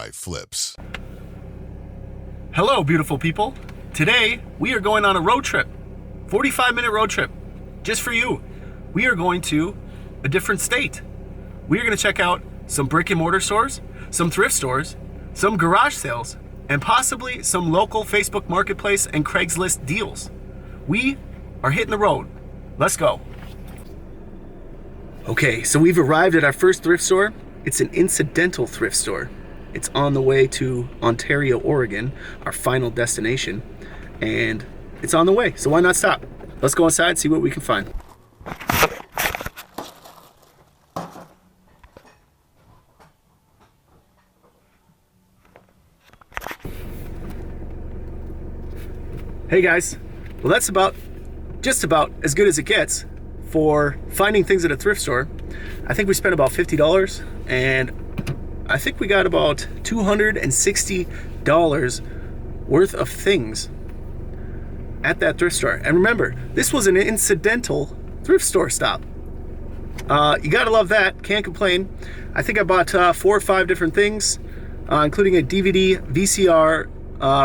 guy flips. Hello, beautiful people. Today, we are going on a road trip. 45-minute road trip. Just for you. We are going to a different state. We are going to check out some brick and mortar stores, some thrift stores, some garage sales, and possibly some local Facebook Marketplace and Craigslist deals. We are hitting the road. Let's go. Okay, so we've arrived at our first thrift store. It's an incidental thrift store. It's on the way to Ontario, Oregon, our final destination, and it's on the way, so why not stop? Let's go inside and see what we can find. Hey guys, well that's just about as good as it gets for finding things at a thrift store. I think we spent about $50 and I think we got about $260 worth of things at that thrift store. And remember, this was an incidental thrift store stop. You gotta love that, can't complain. I think I bought 4 or 5 different things, including a DVD, VCR,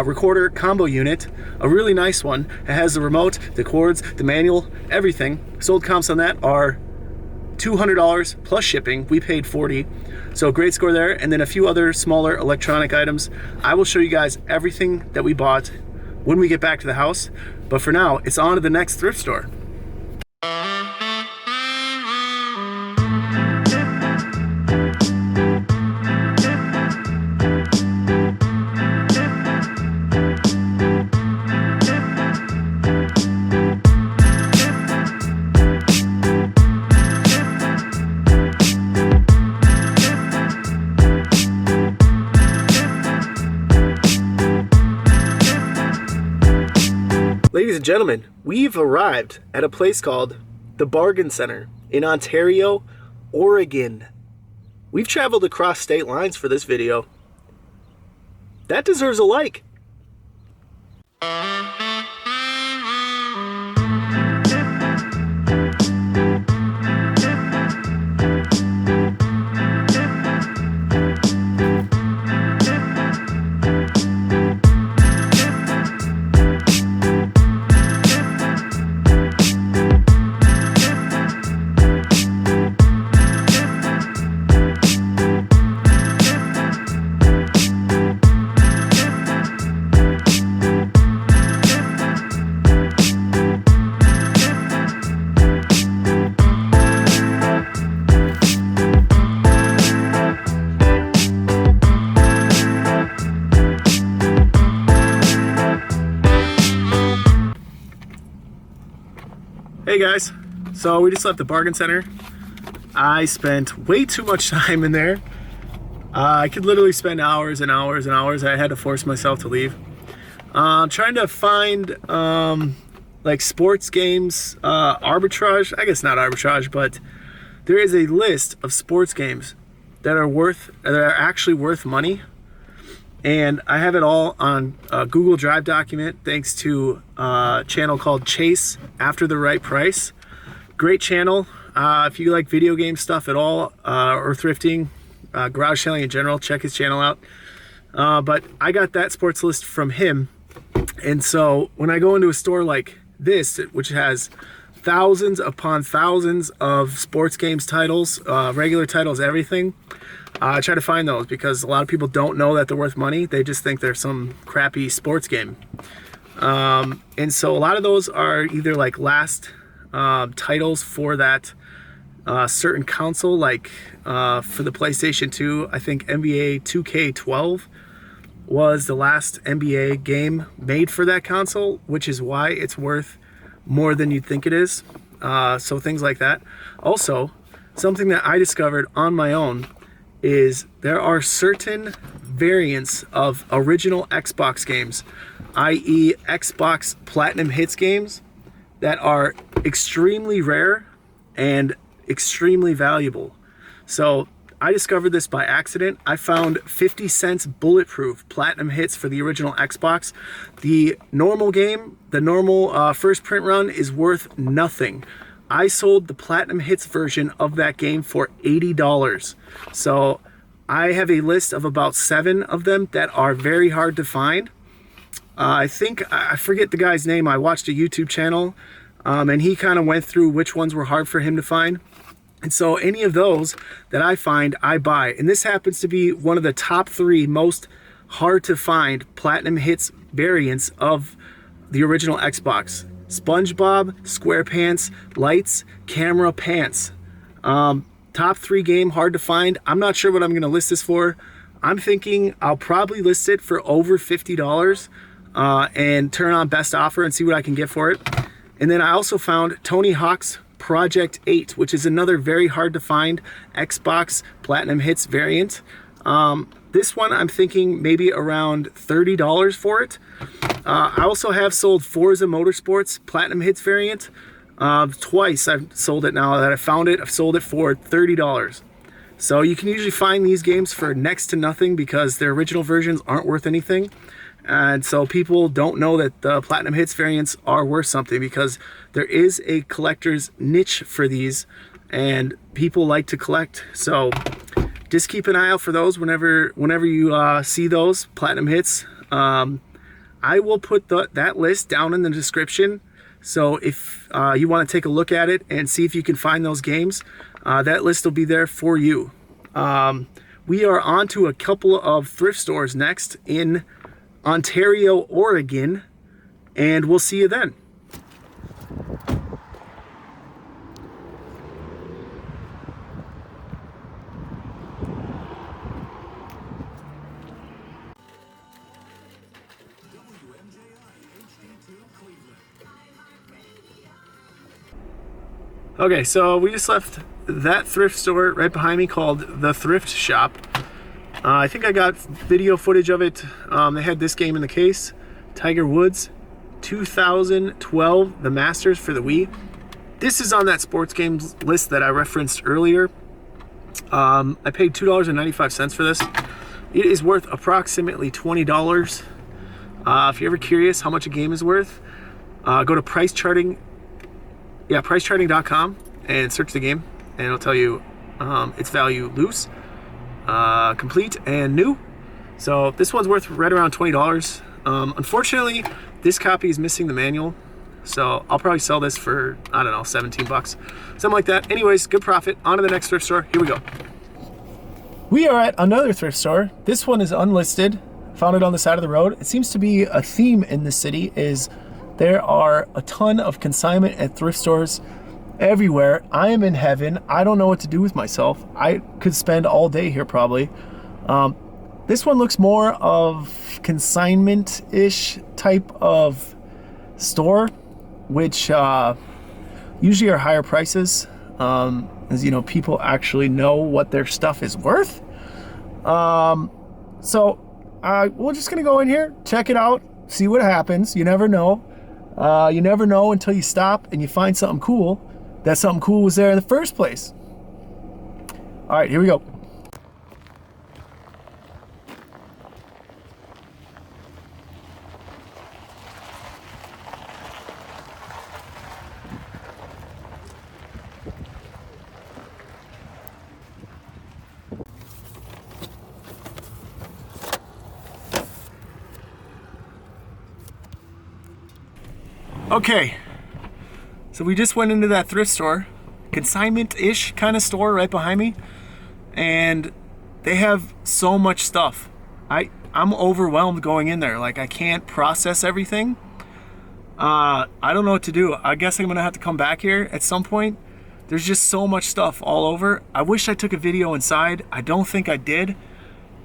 recorder combo unit, a really nice one. It has the remote, the cords, the manual, everything. Sold comps on that are $200 plus shipping. We paid $40, so great score there. And then a few other smaller electronic items. I will show you guys everything that we bought when we get back to the house, but for now it's on to the next thrift store. Ladies and gentlemen, we've arrived at a place called the Bargain Center in Ontario, Oregon. We've traveled across state lines for this video. That deserves a like. Hey guys, so we just left the Bargain Center. I spent way too much time in there. I could literally spend hours and hours and hours. I had to force myself to leave. Trying to find like sports games, arbitrage. I guess not arbitrage, but there is a list of sports games that are actually worth money. And I have it all on a Google Drive document thanks to a channel called Chase After the Right Price. Great channel. If you like video game stuff at all, or thrifting, garage selling in general, check his channel out. But I got that sports list from him. And so when I go into a store like this, which has thousands upon thousands of sports games titles, regular titles, everything, I try to find those because a lot of people don't know that they're worth money. They just think they're some crappy sports game. And so a lot of those are either like last titles for that certain console, like for the PlayStation 2, I think NBA 2K12 was the last NBA game made for that console, which is why it's worth more than you'd think it is. So things like that. Also, something that I discovered on my own is there are certain variants of original Xbox games, i.e. Xbox Platinum Hits games, that are extremely rare and extremely valuable. So I discovered this by accident. I found 50 Cent Bulletproof Platinum Hits for the original Xbox. The normal game, the normal first print run is worth nothing. I sold the Platinum Hits version of that game for $80. So I have a list of about 7 of them that are very hard to find. I think, I forget the guy's name. I watched a YouTube channel and he kind of went through which ones were hard for him to find. And so any of those that I find, I buy. And this happens to be one of the top 3 most hard to find Platinum Hits variants of the original Xbox. SpongeBob, SquarePants, Lights, Camera, Pants. Top 3 game, hard to find. I'm not sure what I'm going to list this for. I'm thinking I'll probably list it for over $50 and turn on best offer and see what I can get for it. And then I also found Tony Hawk's Project 8, which is another very hard to find Xbox Platinum Hits variant. This one I'm thinking maybe around $30 for it. I also have sold Forza Motorsport's Platinum Hits variant. Twice I've sold it now that I found it. I've sold it for $30. So you can usually find these games for next to nothing because their original versions aren't worth anything. And so people don't know that the Platinum Hits variants are worth something because there is a collector's niche for these and people like to collect. So just keep an eye out for those whenever you see those Platinum Hits. I will put that list down in the description. So if you want to take a look at it and see if you can find those games, that list will be there for you. We are on to a couple of thrift stores next in Ontario, Oregon, and we'll see you then. Okay, so we just left that thrift store right behind me called The Thrift Shop. I think I got video footage of it. They had this game in the case, Tiger Woods 2012, the Masters for the Wii. This is on that sports games list that I referenced earlier. I paid $2.95 for this. It is worth approximately $20. If you're ever curious how much a game is worth, go to pricecharting.com and search the game, and it'll tell you its value loose, complete, and new. So this one's worth right around $20. Unfortunately, this copy is missing the manual, so I'll probably sell this for, I don't know, 17 bucks, something like that. Anyways, good profit. On to the next thrift store. Here we go. We are at another thrift store. This one is unlisted. Found it on the side of the road. It seems to be a theme in the city is there are a ton of consignment at thrift stores everywhere. I am in heaven. I don't know what to do with myself. I could spend all day here probably. This one looks more of consignment-ish type of store, which usually are higher prices, as you know, people actually know what their stuff is worth. So we're just gonna go in here, check it out, see what happens. You never know. You never know until you stop and you find something cool. That something cool was there in the first place. All right, here we go. Okay, so we just went into that thrift store, consignment-ish kind of store right behind me, and they have so much stuff. I'm overwhelmed going in there. Like, I can't process everything. I don't know what to do. I guess I'm gonna have to come back here at some point. There's just so much stuff all over. I wish I took a video inside. I don't think I did,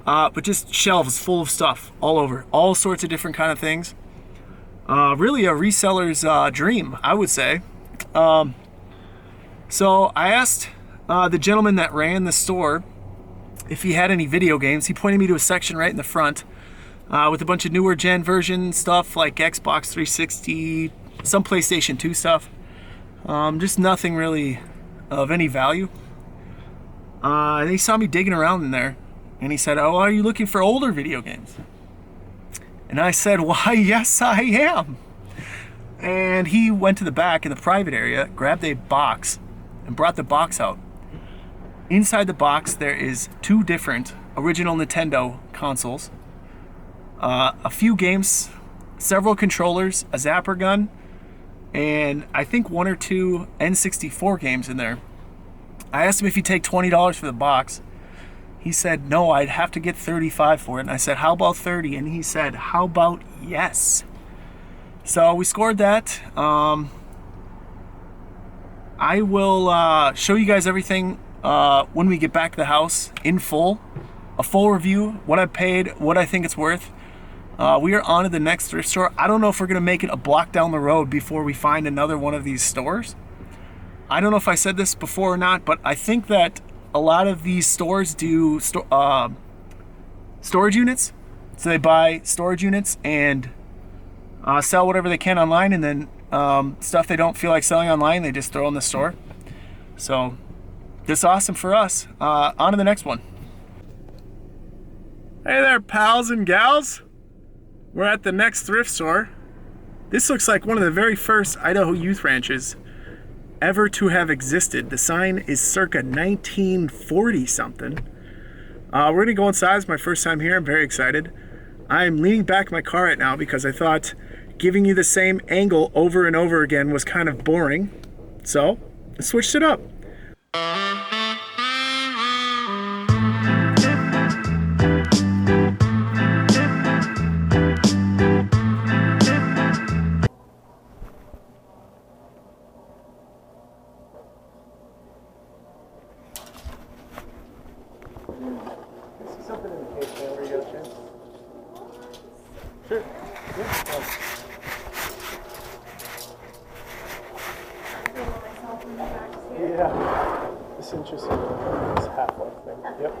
but just shelves full of stuff all over, all sorts of different kind of things. Really a reseller's dream, I would say. So I asked the gentleman that ran the store if he had any video games. He pointed me to a section right in the front with a bunch of newer gen version stuff like Xbox 360, some PlayStation 2 stuff. Just nothing really of any value. And he saw me digging around in there and he said, "Oh, are you looking for older video games?" And I said, "Why, yes, I am." And he went to the back in the private area, grabbed a box, and brought the box out. Inside the box, there is 2 different original Nintendo consoles, a few games, several controllers, a zapper gun, and I think 1 or 2 N64 games in there. I asked him if he'd take $20 for the box. He said, no, I'd have to get $35 for it. And I said, how about 30? And he said, how about yes? So we scored that. I will show you guys everything when we get back to the house in full. A full review, what I paid, what I think it's worth. We are on to the next thrift store. I don't know if we're going to make it a block down the road before we find another one of these stores. I don't know if I said this before or not, but I think that a lot of these stores do storage units. So they buy storage units and sell whatever they can online, and then stuff they don't feel like selling online, they just throw in the store. So this is awesome for us. On to the next one. Hey there, pals and gals. We're at the next thrift store. This looks like one of the very first Idaho youth ranches ever to have existed. The sign is circa 1940 something. We're gonna go inside. It's my first time here. I'm very excited. I'm leaning back in my car right now because I thought giving you the same angle over and over again was kind of boring. So I switched it up. Something in the case there where you got a chance. Sure. Yeah. This is interesting. This Half-Life thing. Yep.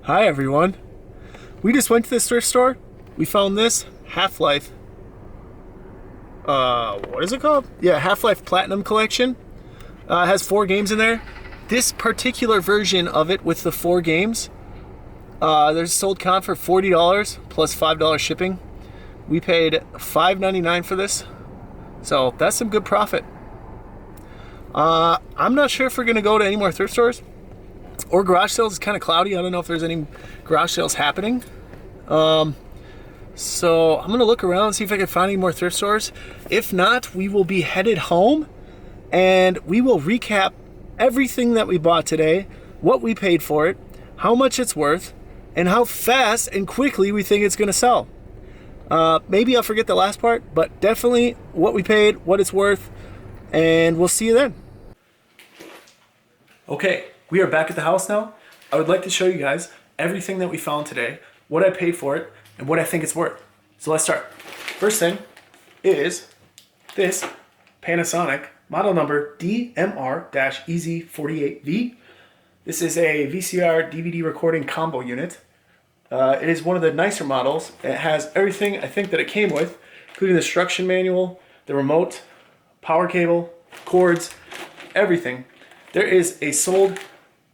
Hi everyone. We just went to this thrift store. We found this Half-Life. What is it called? Yeah, Half-Life Platinum Collection. It has 4 games in there. This particular version of it with the 4 games, there's a sold comp for $40 plus $5 shipping. We paid $5.99 for this, so that's some good profit. I'm not sure if we're gonna go to any more thrift stores or garage sales. It's kind of cloudy. I don't know if there's any garage sales happening. So I'm gonna look around and see if I can find any more thrift stores. If not, we will be headed home and we will recap everything that we bought today, what we paid for it, how much it's worth, and how fast and quickly we think it's gonna sell. Maybe I'll forget the last part, but definitely what we paid, what it's worth, and we'll see you then. Okay, we are back at the house now. I would like to show you guys everything that we found today, what I paid for it, and what I think it's worth. So let's start. First thing is this Panasonic model number DMR-EZ48V. This is a VCR DVD recording combo unit. It is one of the nicer models. It has everything I think that it came with, including the instruction manual, the remote, power cable, cords, everything. There is a sold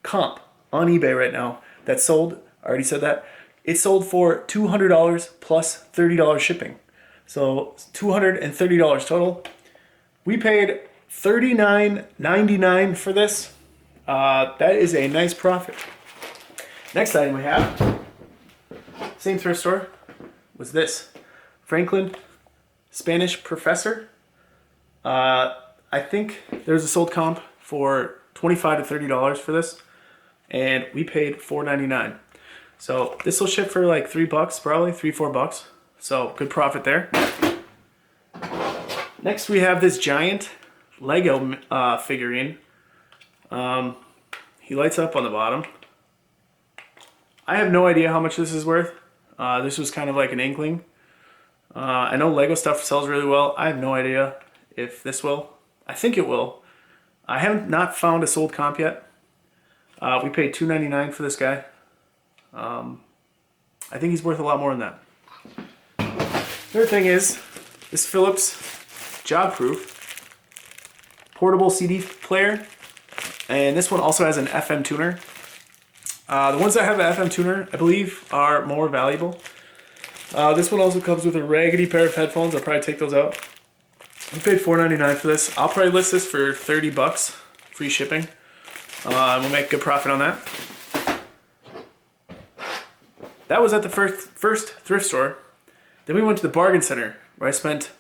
comp on eBay right now that's sold, I already said that. It's sold for $200 plus $30 shipping. So $230 total. We paid $39.99 for this. That is a nice profit. Next item we have, same thrift store, was this. Franklin Spanish Professor. I think there's a sold comp for $25 to $30 for this. And we paid $4.99. So this will ship for like $3, probably $3-4. So good profit there. Next we have this giant Lego figurine. He lights up on the bottom. I have no idea how much this is worth. This was kind of like an inkling. I know Lego stuff sells really well. I have no idea if this will. I think it will. I have not found a sold comp yet. We paid $2.99 for this guy. I think he's worth a lot more than that. Third thing is this Philips Job Proof portable CD player. And this one also has an FM tuner. The ones that have an FM tuner, I believe, are more valuable. This one also comes with a raggedy pair of headphones. I'll probably take those out. I paid $4.99 for this. I'll probably list this for $30, free shipping. And we'll make a good profit on that. That was at the first thrift store. Then we went to the bargain center where I spent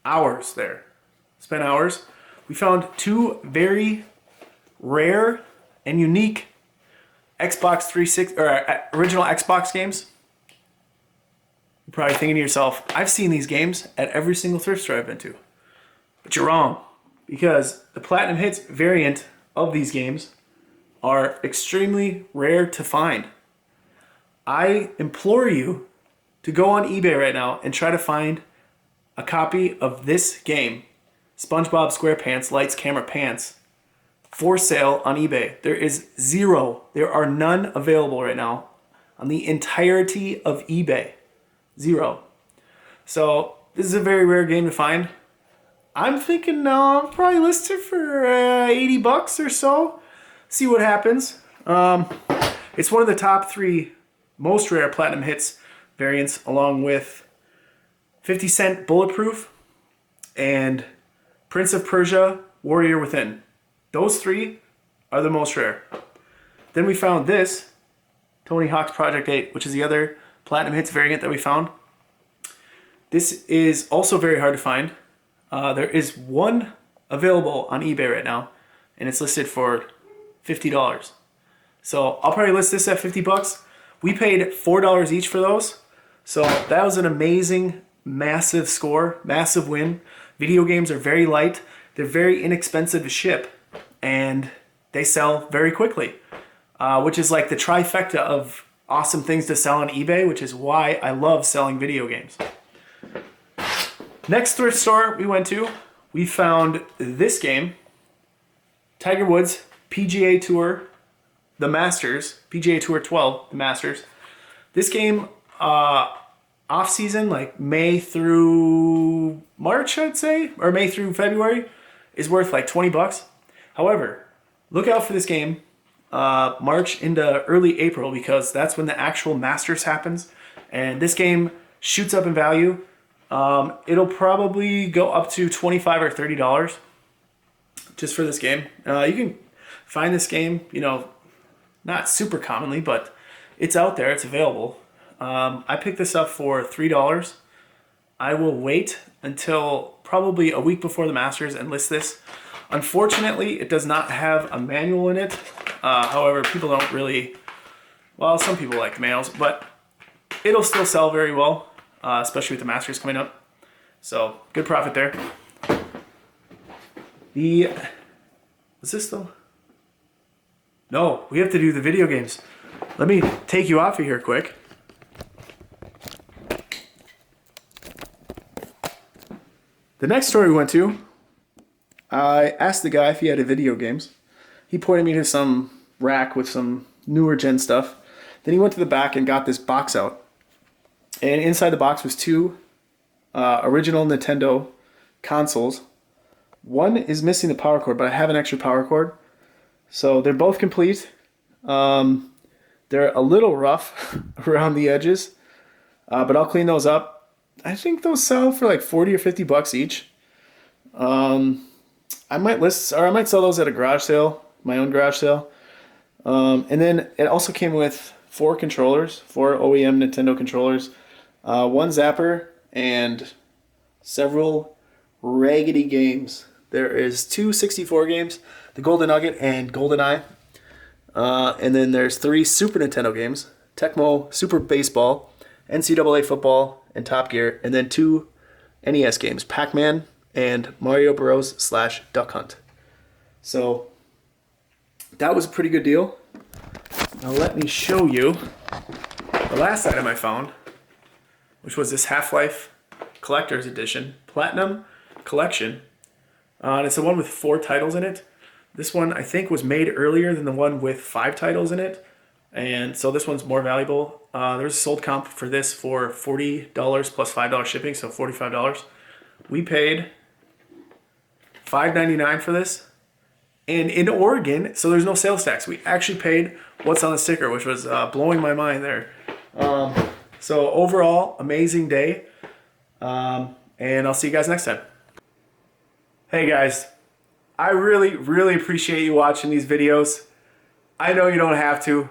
hours there. Spent hours. We found two very rare and unique Xbox 360 or original Xbox games. You're probably thinking to yourself, I've seen these games at every single thrift store I've been to. But you're wrong, because the Platinum Hits variant of these games are extremely rare to find. I implore you to go on eBay right now and try to find a copy of this game, SpongeBob SquarePants Lights Camera Pants, for sale on eBay. There is zero. There are none available right now on the entirety of eBay. Zero. So this is a very rare game to find. I'm thinking I'll probably list it for $80 or so. See what happens. It's one of the top 3 most rare Platinum Hits variants, along with 50 Cent Bulletproof and Prince of Persia Warrior Within. Those 3 are the most rare. Then we found this, Tony Hawk's Project 8, which is the other Platinum Hits variant that we found. This is also very hard to find. There is one available on eBay right now, and it's listed for $50. So I'll probably list this at $50. We paid $4 each for those. So that was an amazing, massive score, massive win. Video games are very light. They're very inexpensive to ship, and they sell very quickly, which is like the trifecta of awesome things to sell on eBay, which is why I love selling video games. Next thrift store we went to, we found this game, Tiger Woods PGA Tour, the Masters, PGA Tour 12, the Masters. This game, off season, like May through March, I'd say, or May through February, is worth like $20. However, look out for this game March into early April, because that's when the actual Masters happens, and this game shoots up in value. It'll probably go up to $25 or $30 just for this game. You can find this game, not super commonly, but it's out there, it's available. I picked this up for $3. I will wait until probably a week before the Masters and list this. Unfortunately, it does not have a manual in it. However, people don't really, well, some people like manuals, but it'll still sell very well, especially with the Masters coming up. So, good profit there. Was this though? No, we have to do the video games. Let me take you off of here quick. The next store we went to, I asked the guy if he had video games. He pointed me to some rack with some newer gen stuff. Then he went to the back and got this box out. And inside the box was 2 original Nintendo consoles. One is missing the power cord, but I have an extra power cord. So they're both complete. They're a little rough around the edges, but I'll clean those up. I think those sell for like $40 or $50 each. I might sell those at a garage sale, my own garage sale. And then it also came with 4 controllers, 4 OEM Nintendo controllers, 1 zapper, and several raggedy games. There is 2 64 games, the Golden Nugget and GoldenEye. And then there's 3 Super Nintendo games, Tecmo Super Baseball, NCAA Football, and Top Gear, and then 2 NES games, Pac-Man and Mario Bros. / Duck Hunt. So that was a pretty good deal. Now let me show you the last item I found, which was this Half-Life Collector's Edition Platinum Collection. And it's the one with 4 titles in it. This one I think was made earlier than the one with 5 titles in it, and so this one's more valuable. There's a sold comp for this for $40 plus $5 shipping, so $45. We paid $5.99 for this, And in Oregon, so there's no sales tax. We actually paid what's on the sticker, which was blowing my mind there. So overall, amazing day. And I'll see you guys next time. Hey guys, I really appreciate you watching these videos. I know you don't have to.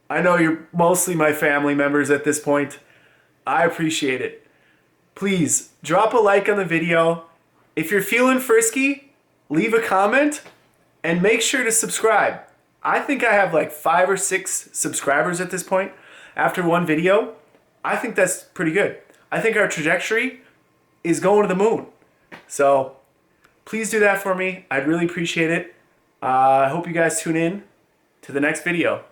I know you're mostly my family members at this point. I appreciate it. Please, drop a like on the video. If you're feeling frisky, leave a comment and make sure to subscribe. I think I have like 5 or 6 subscribers at this point after one video. I think that's pretty good. I think our trajectory is going to the moon. So please do that for me. I'd really appreciate it. I hope you guys tune in to the next video.